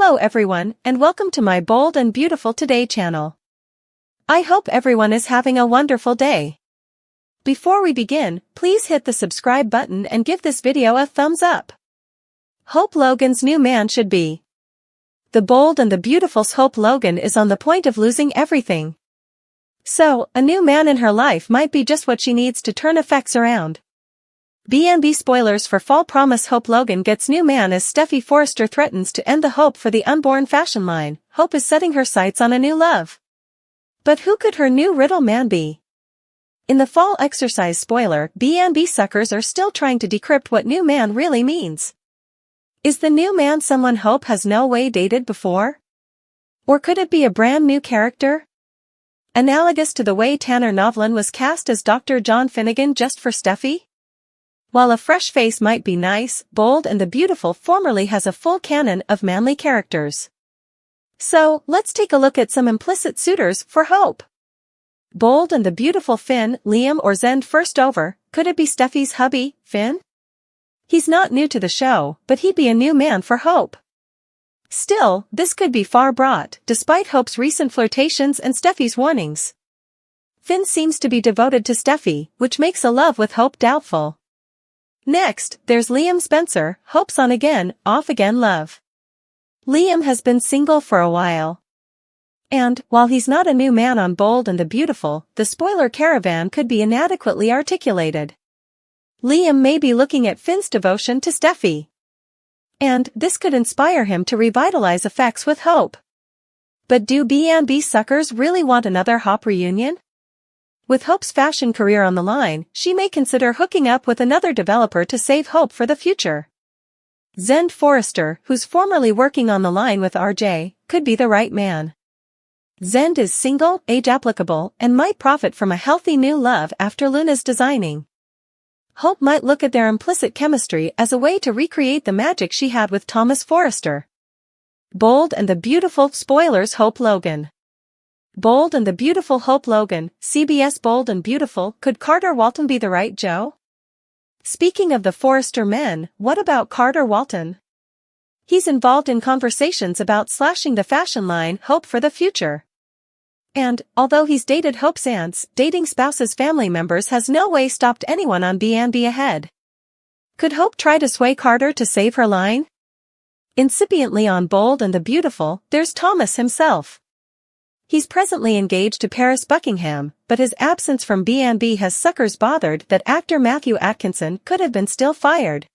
Hello everyone, and welcome to my Bold and Beautiful Today channel. I hope everyone is having a wonderful day. Before we begin, please hit the subscribe button and give this video a thumbs up. Hope Logan's new man should be. The Bold and the Beautiful's Hope Logan is on the point of losing everything. So, a new man in her life might be just what she needs to turn effects around. B&B Spoilers for Fall promise Hope Logan gets new man as Steffy Forrester threatens to end the hope for the unborn fashion line. Hope is setting her sights on a new love. But who could her new riddle man be? In the fall exercise spoiler, B&B suckers are still trying to decrypt what new man really means. Is the new man someone Hope has no way dated before? Or could it be a brand new character? Analogous to the way Tanner Novlan was cast as Dr. John Finnegan just for Steffy? While a fresh face might be nice, Bold and the Beautiful formerly has a full canon of manly characters. So, let's take a look at some implicit suitors for Hope. Bold and the Beautiful Finn, Liam or Zend first over, could it be Steffy's hubby, Finn? He's not new to the show, but he'd be a new man for Hope. Still, this could be far brought, despite Hope's recent flirtations and Steffy's warnings. Finn seems to be devoted to Steffy, which makes a love with Hope doubtful. Next, there's Liam Spencer, Hope's on-again, off-again love. Liam has been single for a while. And, while he's not a new man on Bold and the Beautiful, the spoiler caravan could be inadequately articulated. Liam may be looking at Finn's devotion to Steffy. And, this could inspire him to revitalize effects with Hope. But do B&B suckers really want another Hop reunion? With Hope's fashion career on the line, she may consider hooking up with another developer to save Hope for the future. Zend Forrester, who's formerly working on the line with RJ, could be the right man. Zend is single, age-applicable, and might profit from a healthy new love after Luna's designing. Hope might look at their implicit chemistry as a way to recreate the magic she had with Thomas Forrester. Bold and the Beautiful Spoilers Hope Logan. Bold and the Beautiful Hope Logan, CBS Bold and Beautiful. Could Carter Walton be the right Joe? Speaking of the Forrester men, what about Carter Walton? He's involved in conversations about slashing the fashion line Hope for the future. And, although he's dated Hope's aunts, dating spouse's family members has no way stopped anyone on B&B ahead. Could Hope try to sway Carter to save her line? Incipiently on Bold and the Beautiful, there's Thomas himself. He's presently engaged to Paris Buckingham, but his absence from B&B has suckers bothered that actor Matthew Atkinson could have been still fired.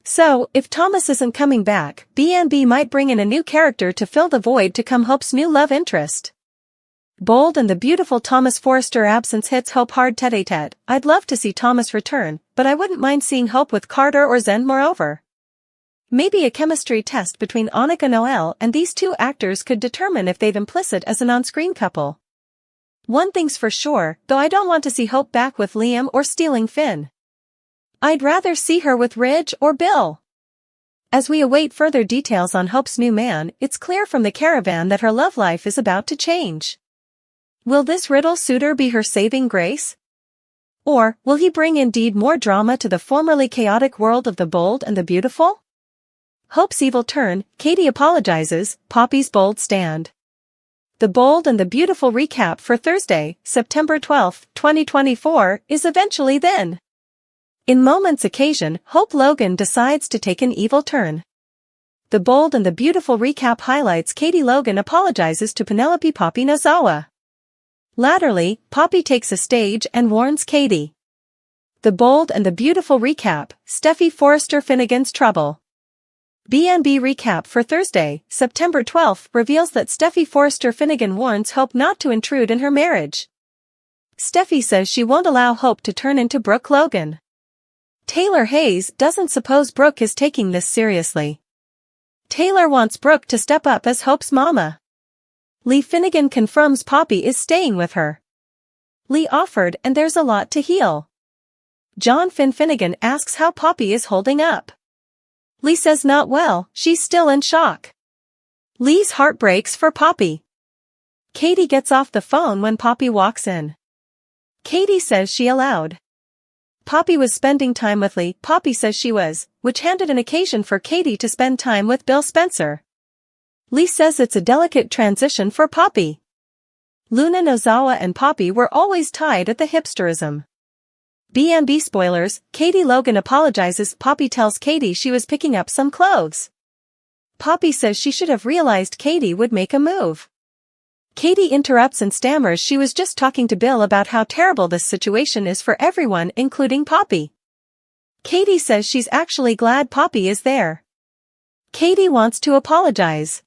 So, if Thomas isn't coming back, B&B might bring in a new character to fill the void to come Hope's new love interest. Bold and the Beautiful Thomas Forrester absence hits Hope hard tete-a-tete. I'd love to see Thomas return, but I wouldn't mind seeing Hope with Carter or Zend moreover. Maybe a chemistry test between Annika Noel and these two actors could determine if they've implicit as an on-screen couple. One thing's for sure, though I don't want to see Hope back with Liam or stealing Finn. I'd rather see her with Ridge or Bill. As we await further details on Hope's new man, it's clear from the caravan that her love life is about to change. Will this riddle suitor be her saving grace? Or, will he bring indeed more drama to the formerly chaotic world of the Bold and the Beautiful? Hope's evil turn, Katie apologizes, Poppy's bold stand. The Bold and the Beautiful recap for Thursday, September 12, 2024, is eventually then. In moment's occasion, Hope Logan decides to take an evil turn. The Bold and the Beautiful recap highlights Katie Logan apologizes to Penelope Poppy Nozawa. Latterly, Poppy takes a stage and warns Katie. The Bold and the Beautiful recap, Steffy Forrester Finnegan's trouble. B&B recap for Thursday, September 12, reveals that Steffy Forrester Finnegan warns Hope not to intrude in her marriage. Steffy says she won't allow Hope to turn into Brooke Logan. Taylor Hayes doesn't suppose Brooke is taking this seriously. Taylor wants Brooke to step up as Hope's mama. Lee Finnegan confirms Poppy is staying with her. Lee offered and there's a lot to heal. John Finnegan asks how Poppy is holding up. Lee says not well, she's still in shock. Lee's heart breaks for Poppy. Katie gets off the phone when Poppy walks in. Katie says she allowed Poppy was spending time with Lee. Poppy says she was, which handed an occasion for Katie to spend time with Bill Spencer. Lee says it's a delicate transition for Poppy. Luna Nozawa and Poppy were always tied at the hipsterism. B&B Spoilers, Katie Logan apologizes. Poppy tells Katie she was picking up some clothes. Poppy says she should have realized Katie would make a move. Katie interrupts and stammers she was just talking to Bill about how terrible this situation is for everyone, including Poppy. Katie says she's actually glad Poppy is there. Katie wants to apologize.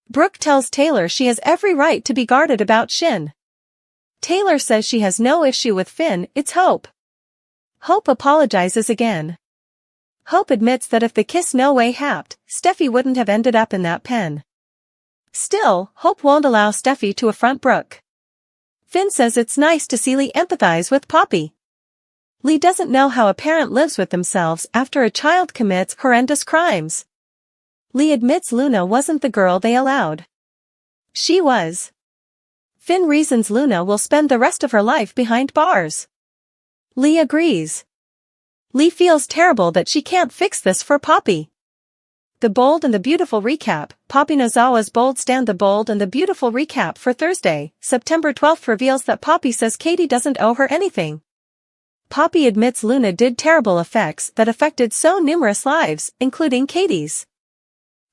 Brooke tells Taylor she has every right to be guarded about Shin. Taylor says she has no issue with Finn, it's Hope. Hope apologizes again. Hope admits that if the kiss no way happened, Steffi wouldn't have ended up in that pen. Still, Hope won't allow Steffi to affront Brooke. Finn says it's nice to see Lee empathize with Poppy. Lee doesn't know how a parent lives with themselves after a child commits horrendous crimes. Lee admits Luna wasn't the girl they allowed. She was. Finn reasons Luna will spend the rest of her life behind bars. Lee agrees. Lee feels terrible that she can't fix this for Poppy. The Bold and the Beautiful recap, Poppy Nozawa's Bold Stand. The Bold and the Beautiful recap for Thursday, September 12th reveals that Poppy says Katie doesn't owe her anything. Poppy admits Luna did terrible effects that affected so numerous lives, including Katie's.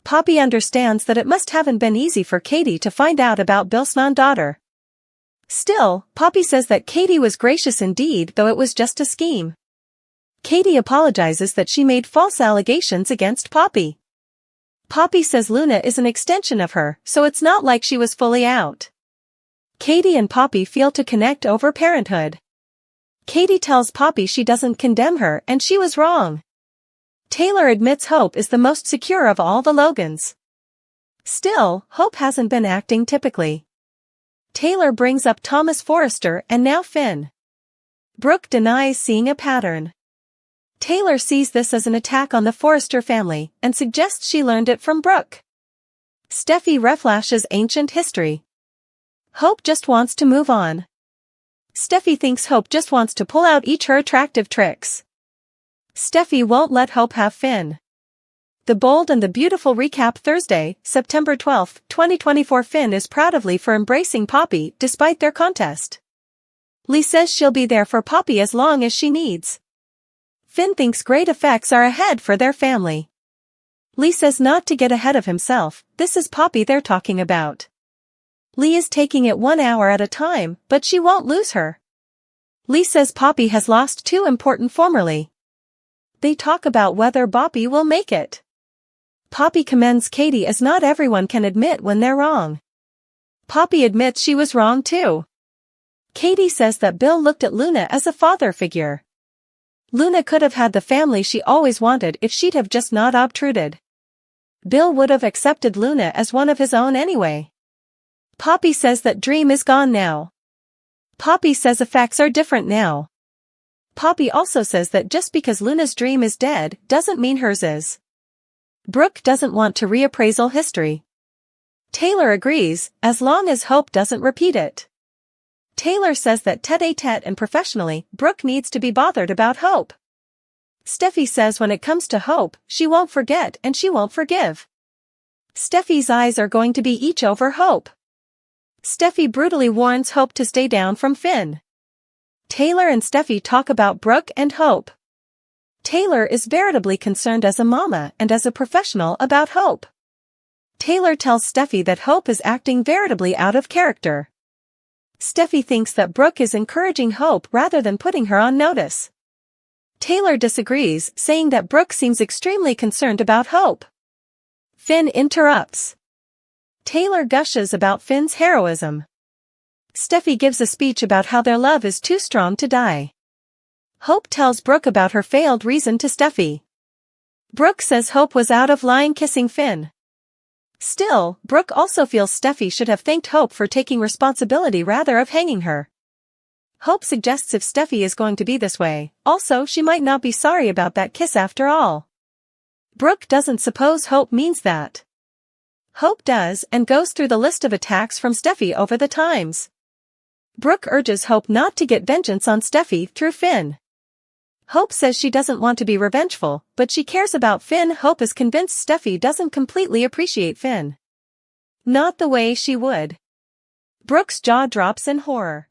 Poppy understands that it must haven't been easy for Katie to find out about Bill's non-daughter. Still, Poppy says that Katie was gracious indeed, though it was just a scheme. Katie apologizes that she made false allegations against Poppy. Poppy says Luna is an extension of her, so it's not like she was fully out. Katie and Poppy feel to connect over parenthood. Katie tells Poppy she doesn't condemn her and she was wrong. Taylor admits Hope is the most secure of all the Logans. Still, Hope hasn't been acting typically. Taylor brings up Thomas Forrester and now Finn. Brooke denies seeing a pattern. Taylor sees this as an attack on the Forrester family and suggests she learned it from Brooke. Steffi reflashes ancient history. Hope just wants to move on. Steffi thinks Hope just wants to pull out each her attractive tricks. Steffi won't let Hope have Finn. The Bold and the Beautiful recap Thursday, September 12, 2024. Finn is proud of Lee for embracing Poppy despite their contest. Lee says she'll be there for Poppy as long as she needs. Finn thinks great effects are ahead for their family. Lee says not to get ahead of himself, this is Poppy they're talking about. Lee is taking it 1 hour at a time, but she won't lose her. Lee says Poppy has lost too important formerly. They talk about whether Poppy will make it. Poppy commends Katie as not everyone can admit when they're wrong. Poppy admits she was wrong too. Katie says that Bill looked at Luna as a father figure. Luna could have had the family she always wanted if she'd have just not obtruded. Bill would have accepted Luna as one of his own anyway. Poppy says that dream is gone now. Poppy says effects are different now. Poppy also says that just because Luna's dream is dead doesn't mean hers is. Brooke doesn't want to reappraisal history. Taylor agrees, as long as Hope doesn't repeat it. Taylor says that tête-à-tête and professionally, Brooke needs to be bothered about Hope. Steffi says when it comes to Hope, she won't forget and she won't forgive. Steffi's eyes are going to be each over Hope. Steffi brutally warns Hope to stay down from Finn. Taylor and Steffi talk about Brooke and Hope. Taylor is veritably concerned as a mama and as a professional about Hope. Taylor tells Steffi that Hope is acting veritably out of character. Steffi thinks that Brooke is encouraging Hope rather than putting her on notice. Taylor disagrees, saying that Brooke seems extremely concerned about Hope. Finn interrupts. Taylor gushes about Finn's heroism. Steffi gives a speech about how their love is too strong to die. Hope tells Brooke about her failed reason to Steffi. Brooke says Hope was out of line kissing Finn. Still, Brooke also feels Steffi should have thanked Hope for taking responsibility rather of hanging her. Hope suggests if Steffi is going to be this way, also she might not be sorry about that kiss after all. Brooke doesn't suppose Hope means that. Hope does and goes through the list of attacks from Steffi over the times. Brooke urges Hope not to get vengeance on Steffi through Finn. Hope says she doesn't want to be revengeful, but she cares about Finn. Hope is convinced Steffi doesn't completely appreciate Finn. Not the way she would. Brooke's jaw drops in horror.